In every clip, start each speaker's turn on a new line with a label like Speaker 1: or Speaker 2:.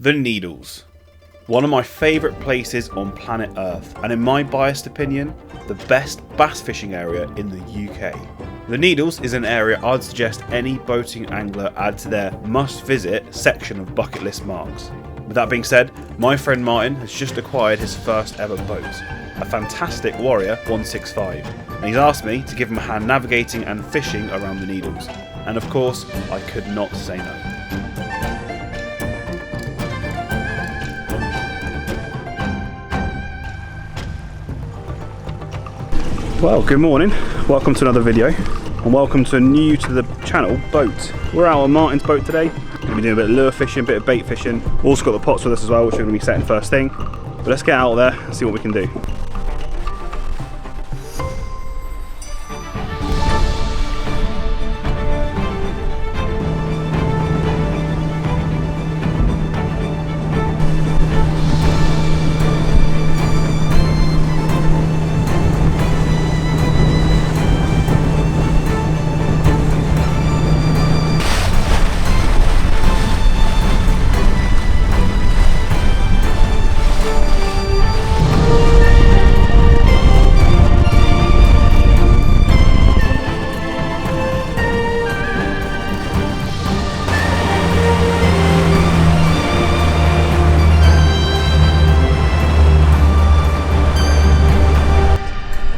Speaker 1: The Needles. One of my favourite places on planet Earth, and in my biased opinion, the best bass fishing area in the UK. The Needles is an area I'd suggest any boating angler add to their must-visit section of bucket list marks. With that being said, my friend Martin has just acquired his first ever boat, a fantastic Warrior 165, and he's asked me to give him a hand navigating and fishing around the Needles. And of course, I could not say no. Well, good morning, welcome to another video, and welcome to a new to the channel boat. We're out on Martin's boat today. We're going to be doing a bit of lure fishing, a bit of bait fishing. Also got the pots with us as well, which we're going to be setting first thing. But let's get out there and see what we can do.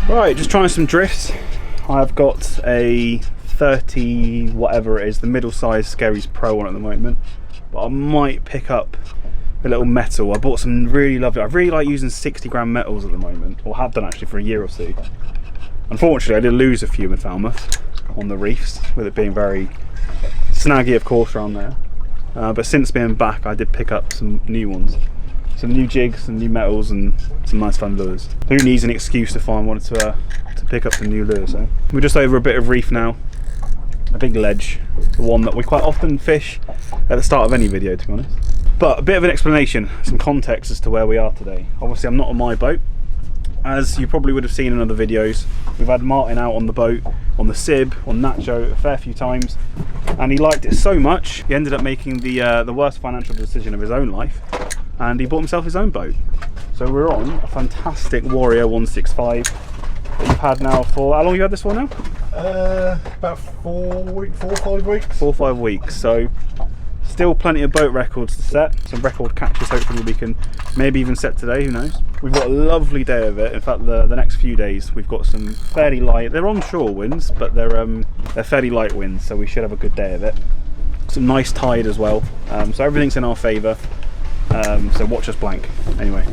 Speaker 1: Right, just trying some drifts. I've got a 30 whatever it is, the middle size Skerries Pro on at the moment, but I might pick up a little metal. I bought some really lovely, I really like using 60-gram metals at the moment, or have done actually for a year or two. Unfortunately I did lose a few in Falmouth on the reefs, with it being very snaggy of course around there, but since being back I did pick up some new ones. Some new jigs, some new metals, and some nice fun lures. Who needs an excuse to find one to pick up some new lures, eh? We're just over a bit of reef now, a big ledge, the one that we quite often fish at the start of any video, to be honest. But a bit of an explanation, some context as to where we are today. Obviously I'm not on my boat. As you probably would have seen in other videos, we've had Martin out on the boat, on the Sib, on Nacho a fair few times, and he liked it so much, he ended up making the worst financial decision of his own life, and he bought himself his own boat. So we're on a fantastic Warrior 165 that you've had now for, how long have you had this for now?
Speaker 2: About 4 or 5 weeks.
Speaker 1: 4 or 5 weeks, so still plenty of boat records to set, some record catches hopefully we can maybe even set today, who knows. We've got a lovely day of it. In fact the next few days we've got some fairly light, they're onshore winds, but they're fairly light winds, so we should have a good day of it. Some nice tide as well, so everything's in our favour. So watch us blank, anyway.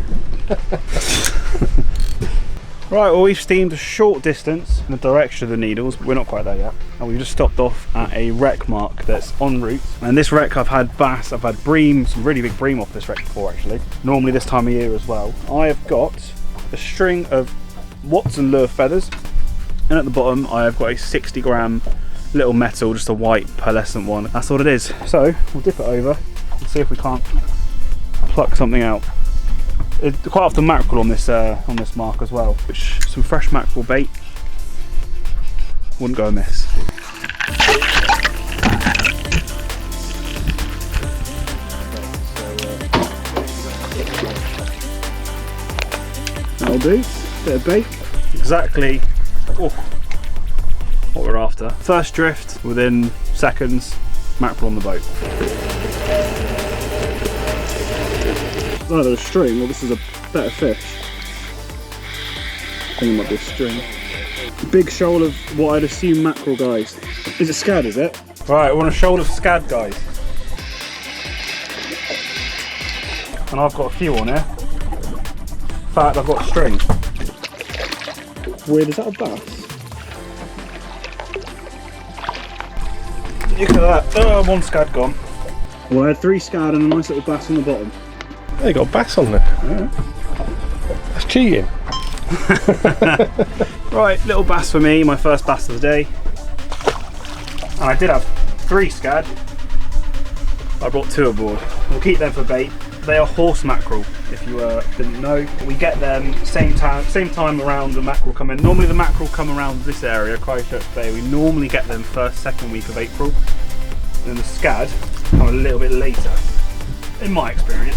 Speaker 1: Right, well we've steamed a short distance in the direction of the Needles, but we're not quite there yet. And we've just stopped off at a wreck mark that's en route. And this wreck I've had bass, I've had bream, some really big bream off this wreck before actually. Normally this time of year as well. I have got a string of Watson lure feathers, and at the bottom I have got a 60-gram little metal, just a white pearlescent one. That's what it is. So we'll dip it over and see if we can't pluck something out. It's quite often mackerel on this mark as well, which some fresh mackerel bait wouldn't go amiss. That'll do, bit of bait, exactly what we're after. First drift within seconds, mackerel on the boat. Either a string or this is a better fish. I think it might be a string. Big shoal of what I'd assume mackerel, guys. Is it scad, is it? Right, we're on a shoal of scad, guys. And I've got a few on here. In fact, I've got a string. Weird, is that a bass? Look at that. Oh, one scad gone. Well, I had 3 scad and a nice little bass on the bottom.
Speaker 2: They got bass on there. Yeah. That's cheating.
Speaker 1: Right, little bass for me, my first bass of the day. And I did have 3 scad. I brought 2 aboard. We'll keep them for bait. They are horse mackerel, if you didn't know. We get them same time around the mackerel come in. Normally the mackerel come around this area, Christchurch Bay. We normally get them first, second week of April. And then the scad come a little bit later. in my experience.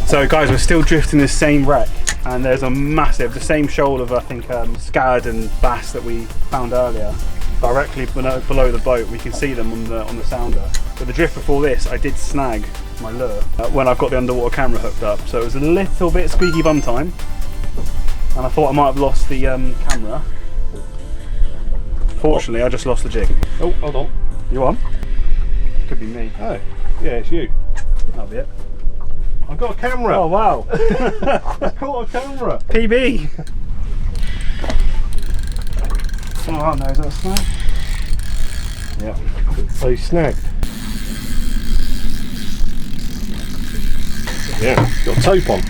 Speaker 1: So guys, we're still drifting this same wreck, and there's a massive, the same shoal of I think scad and bass that we found earlier, directly below the boat. We can see them on the sounder. But the drift before this, I did snag my lure when I've got the underwater camera hooked up, so it was a little bit squeaky bum time, and I thought I might have lost the camera. Fortunately, I just lost the jig.
Speaker 2: Oh, hold on.
Speaker 1: You on? Could be me.
Speaker 2: Oh, yeah, it's you.
Speaker 1: That'll be it.
Speaker 2: I've got a camera.
Speaker 1: Oh wow.
Speaker 2: I've got a camera.
Speaker 1: PB. Oh no, is that a snag? Yeah.
Speaker 2: So you snagged. Yeah, got a tope on.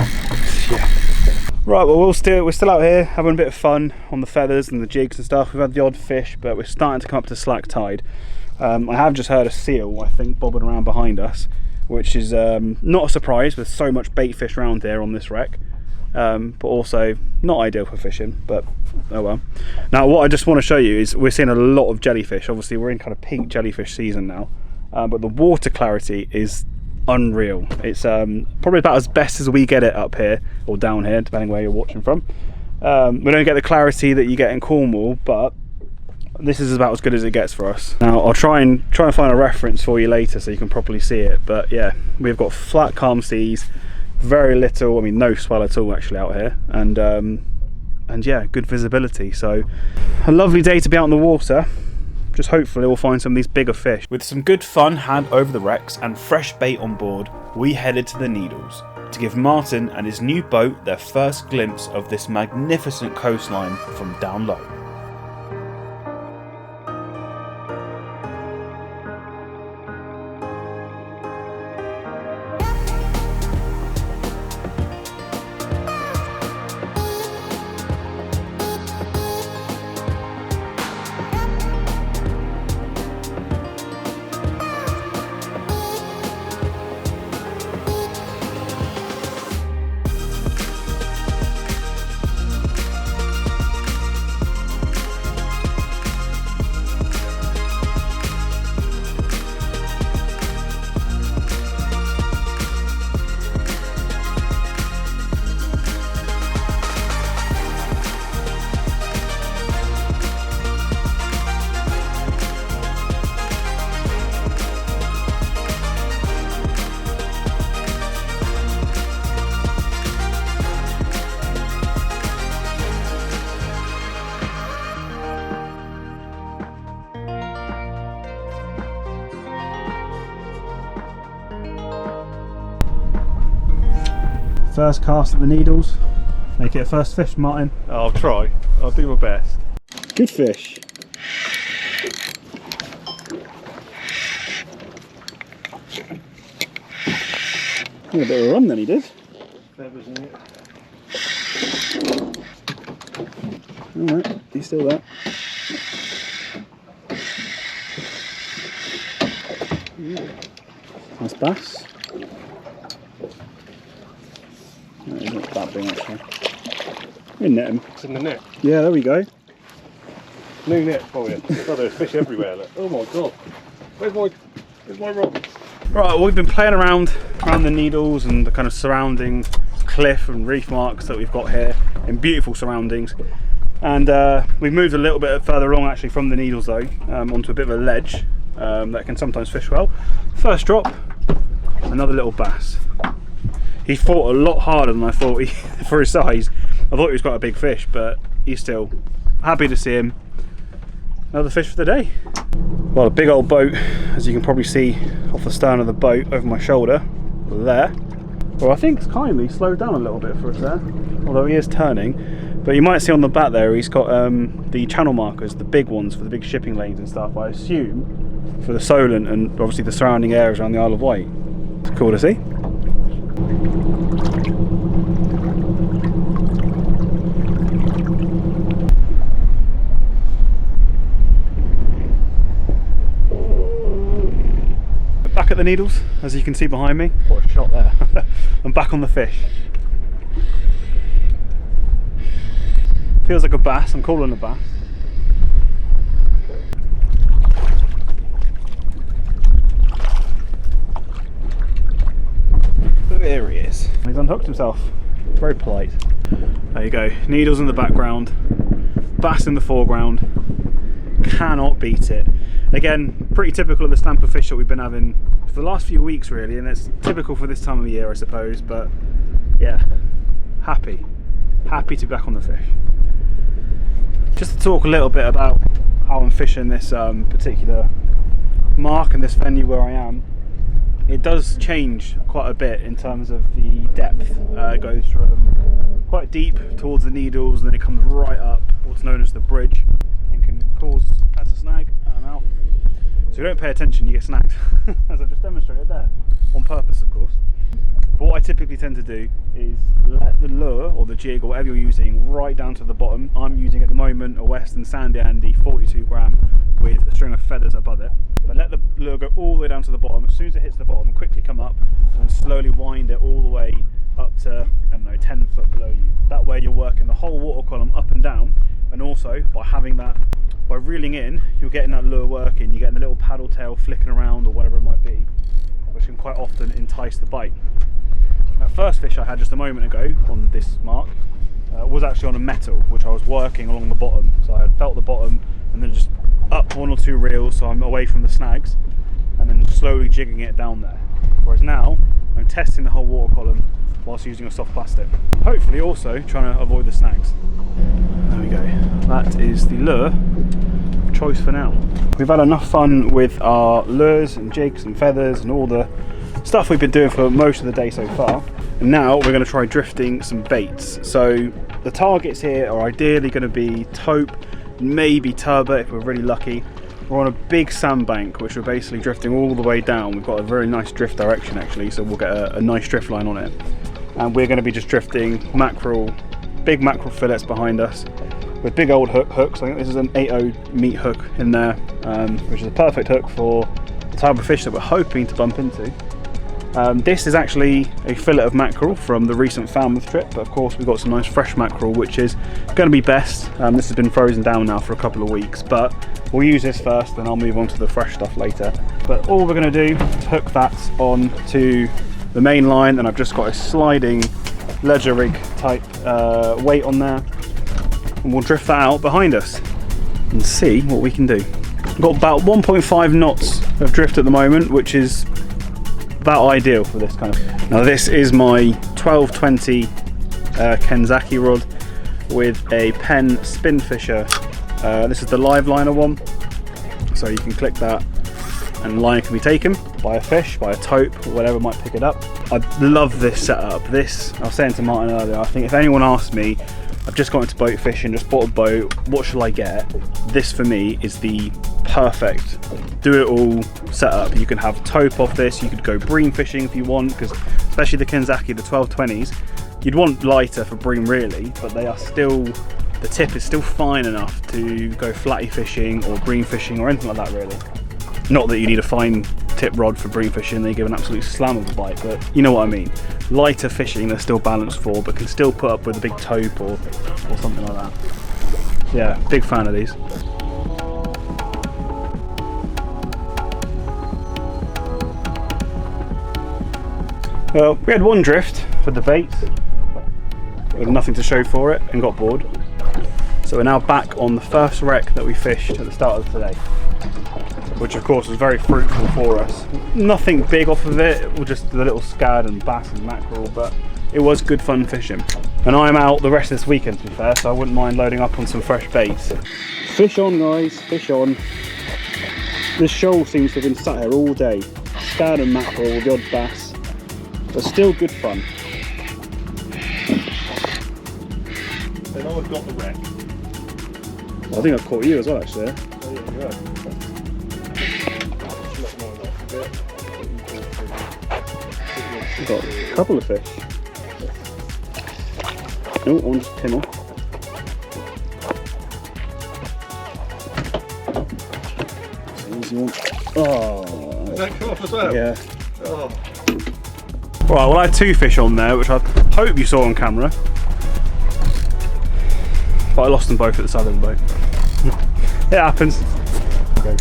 Speaker 1: Yeah. Right, well we're still out here having a bit of fun on the feathers and the jigs and stuff. We've had the odd fish, but we're starting to come up to slack tide. I have just heard a seal, I think, bobbing around behind us, which is not a surprise with so much bait fish around here on this wreck, but also not ideal for fishing, but oh well. Now what I just want to show you is we're seeing a lot of jellyfish. Obviously we're in kind of peak jellyfish season now, but the water clarity is unreal. It's probably about as best as we get it up here, or down here, depending where you're watching from. We don't get the clarity that you get in Cornwall, but this is about as good as it gets for us. Now I'll try and find a reference for you later so you can properly see it, but yeah, we've got flat calm seas, very little, I mean no swell at all actually out here, and yeah, good visibility. So a lovely day to be out on the water. Just hopefully we'll find some of these bigger fish. With some good fun had over the wrecks and fresh bait on board, we headed to the Needles to give Martin and his new boat their first glimpse of this magnificent coastline from down low. First cast at the Needles. Make it a first fish, Martin.
Speaker 2: I'll try. I'll do my best.
Speaker 1: Good fish. Had a bit of a run then he did.
Speaker 2: Feathers in it.
Speaker 1: Alright, he's still there. Nice bass. No, he's not that big actually. We net him.
Speaker 2: It's in the net.
Speaker 1: Yeah, there we go.
Speaker 2: New net for you. Oh, there's fish everywhere. Look. Oh my god. Where's my rod?
Speaker 1: Right, well, we've been playing around the Needles and the kind of surrounding cliff and reef marks that we've got here in beautiful surroundings. And we've moved a little bit further along actually from the Needles though, onto a bit of a ledge that can sometimes fish well. First drop, another little bass. He fought a lot harder than I thought for his size. I thought he was quite a big fish, but he's still happy to see him. Another fish for the day. Well, a big old boat, as you can probably see off the stern of the boat over my shoulder, there. Well, I think it's kindly slowed down a little bit for us there, although he is turning. But you might see on the back there, he's got the channel markers, the big ones for the big shipping lanes and stuff, I assume, for the Solent and obviously the surrounding areas around the Isle of Wight. It's cool to see. Back at the Needles, as you can see behind me. What a shot there. I'm back on the fish. Feels like a bass, I'm calling a bass. There he is. He's unhooked himself. Very polite. There you go. Needles in the background, bass in the foreground. Cannot beat it. Again, pretty typical of the stamp of fish that we've been having for the last few weeks really, and it's typical for this time of the year I suppose, but yeah, happy to be back on the fish. Just to talk a little bit about how I'm fishing this particular mark and this venue where I am. It does change quite a bit in terms of the depth. It goes from quite deep towards the Needles, and then it comes right up what's known as the bridge, and can cause that's a snag and I'm out. So if you don't pay attention, you get snagged, as I've just demonstrated there, on purpose of course. But what I typically tend to do is let the lure or the jig or whatever you're using right down to the bottom. I'm using at the moment a Western Sandy Andy 42 gram with a string of feathers above it. But let the lure go all the way down to the bottom. As soon as it hits the bottom, quickly come up and slowly wind it all the way up to, I don't know, 10 foot below you. That way you're working the whole water column up and down, and also by having that, by reeling in, you're getting that lure working, you're getting the little paddle tail flicking around or whatever it might be, which can quite often entice the bite. That first fish I had just a moment ago on this mark was actually on a metal, which I was working along the bottom. So I had felt the bottom and then just up one or two reels so I'm away from the snags, and then slowly jigging it down there. Whereas now I'm testing the whole water column whilst using a soft plastic. Hopefully also trying to avoid the snags. There we go. That is the lure of choice for now. We've had enough fun with our lures and jigs and feathers and all the stuff we've been doing for most of the day so far, and now we're going to try drifting some baits. So the targets here are ideally going to be taupe, maybe turbot if we're really lucky. We're on a big sandbank which we're basically drifting all the way down. We've got a very nice drift direction actually, so we'll get a nice drift line on it, and we're going to be just drifting mackerel, big mackerel fillets behind us with big old hooks. I think this is an 8/0 meat hook in there, which is a perfect hook for the type of fish that we're hoping to bump into. This is actually a fillet of mackerel from the recent Falmouth trip, but of course we've got some nice fresh mackerel, which is going to be best. This has been frozen down now for a couple of weeks, but we'll use this first, then I'll move on to the fresh stuff later. But all we're going to do is hook that on to the main line, and I've just got a sliding ledger rig type weight on there, and we'll drift that out behind us and see what we can do. I've got about 1.5 knots of drift at the moment, which is about ideal for this kind of. Now this is my 1220 Kenzaki rod with a Penn spin fisher. This is the live liner one, so you can click that and the line can be taken by a fish, by a taupe, or whatever might pick it up. I love this setup. This, I was saying to Martin earlier, I think if anyone asked me, I've just got into boat fishing, just bought a boat, what shall I get? This for me is the perfect do it all setup. You can have taupe off this, you could go bream fishing if you want, because especially the Kenzaki, the 1220s, you'd want lighter for bream really, but they are still, the tip is still fine enough to go flatty fishing or bream fishing or anything like that really. Not that you need a fine tip rod for bream fishing, they give an absolute slam of a bite, but you know what I mean. Lighter fishing they're still balanced for, but can still put up with a big taupe or something like that. Yeah, big fan of these. Well, we had one drift for the baits, with nothing to show for it, and got bored. So we're now back on the first wreck that we fished at the start of today, which of course was very fruitful for us. Nothing big off of it, just the little scad and bass and mackerel, but it was good fun fishing. And I'm out the rest of this weekend to be fair, so I wouldn't mind loading up on some fresh baits. Fish on guys, fish on. This shoal seems to have been sat here all day. Scad and mackerel, the odd bass, but still good fun.
Speaker 2: Then I've got the wreck.
Speaker 1: I think I've caught you as well actually.
Speaker 2: Oh, yeah, you have. Just let mine off a bit.
Speaker 1: We've got a couple of fish. Oh, one just came off. Easy one. Oh.
Speaker 2: Did that come off as well?
Speaker 1: Yeah.
Speaker 2: Oh.
Speaker 1: Right, well I had 2 fish on there, which I hope you saw on camera. But I lost them both at the side of the boat. It happens.
Speaker 2: Okay.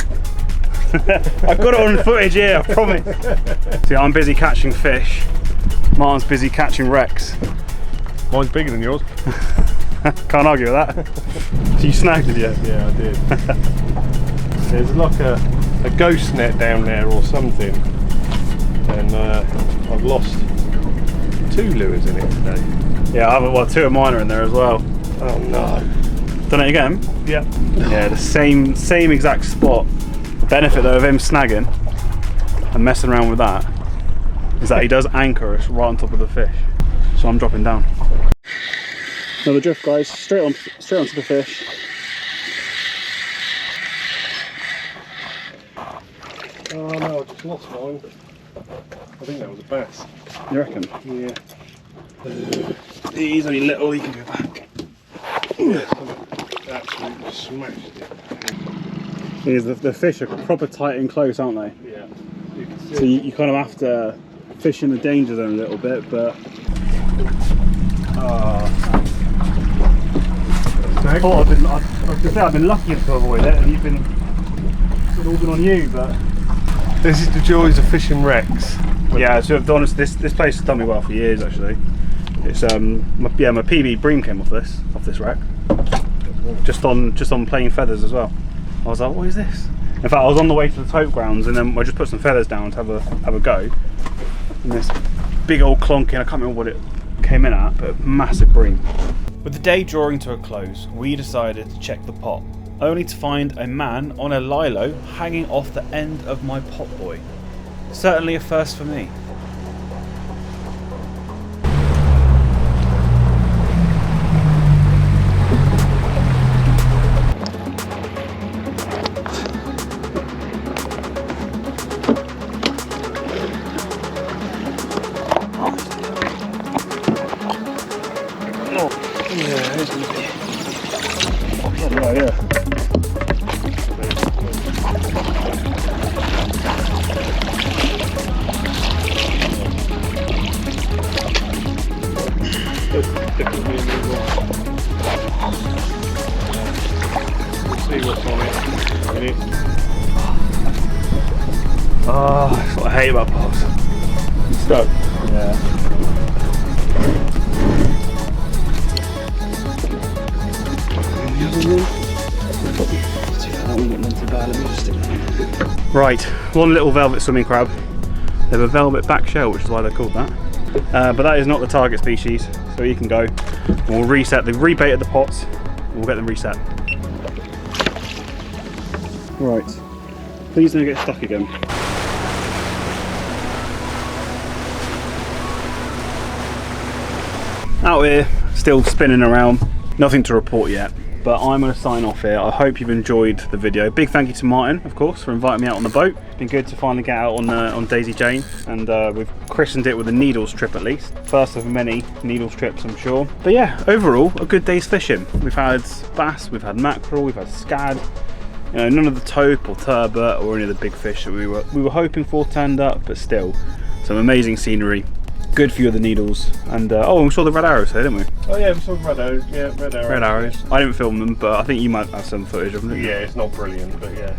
Speaker 1: I've got it on footage here, I promise. See, I'm busy catching fish. Martin's busy catching wrecks.
Speaker 2: Mine's bigger than yours.
Speaker 1: Can't argue with that. So you snagged it, yeah?
Speaker 2: Yeah, I did. There's like a ghost net down there or something. And I've lost 2 lures in it today.
Speaker 1: Yeah, I have, well, 2 of mine are in there as well.
Speaker 2: Oh no.
Speaker 1: Done it again?
Speaker 2: Yeah.
Speaker 1: Yeah, the same exact spot. The benefit though of him snagging and messing around with that is that he does anchor us right on top of the fish. So I'm dropping down. Another drift, guys, straight onto the fish.
Speaker 2: Oh no, I just lost mine. I think that was a bass.
Speaker 1: You reckon?
Speaker 2: Yeah.
Speaker 1: He's only little, he can go back.
Speaker 2: Yeah, absolutely smashed it.
Speaker 1: The fish are proper tight and close, aren't they?
Speaker 2: Yeah. You can see.
Speaker 1: So you kind of have to fish in the danger zone a little bit, but I thought I've been lucky to avoid it, and it's all been on you, but
Speaker 2: This is the joys of fishing wrecks.
Speaker 1: yeah. So to be honest, this place has done me well for years actually. It's my PB bream came off this wreck, just on plain feathers as well. I was like, what is this? In fact, I was on the way to the tote grounds, and then I just put some feathers down to have a go. And this big old clonking, I can't remember what it came in at, but massive bream. With the day drawing to a close, we decided to check the pot, only to find a man on a lilo hanging off the end of my pot buoy. Certainly a first for me. Oh, that's what I hate about pots.
Speaker 2: Stuck.
Speaker 1: Yeah. Right, one little velvet swimming crab. They have a velvet back shell, which is why they're called that. But that is not the target species, so you can go. We'll reset. They've rebaited the pots. We'll get them reset. Right. Please don't get stuck again. Out here, still spinning around. Nothing to report yet, but I'm going to sign off here. I hope you've enjoyed the video. Big thank you to Martin, of course, for inviting me out on the boat. It's been good to finally get out on Daisy Jane, and we've christened it with a Needles trip at least. First of many Needles trips, I'm sure. But yeah, overall, a good day's fishing. We've had bass, we've had mackerel, we've had scad. You know, none of the taupe or turbot or any of the big fish that we were hoping for turned up, but still, some amazing scenery. Good view of the Needles, and oh, we saw the red arrows here, didn't we?
Speaker 2: Oh yeah, we saw red arrows. Yeah, red arrows.
Speaker 1: Red arrows. I didn't film them, but I think you might have some footage of them.
Speaker 2: Yeah, it's not brilliant, but yeah.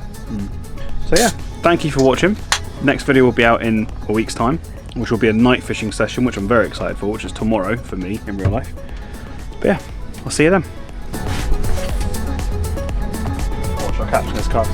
Speaker 1: So yeah, thank you for watching. Next video will be out in a week's time, which will be a night fishing session, which I'm very excited for, which is tomorrow for me in real life. But yeah, I'll see you then. Watch, I'll catch this cast.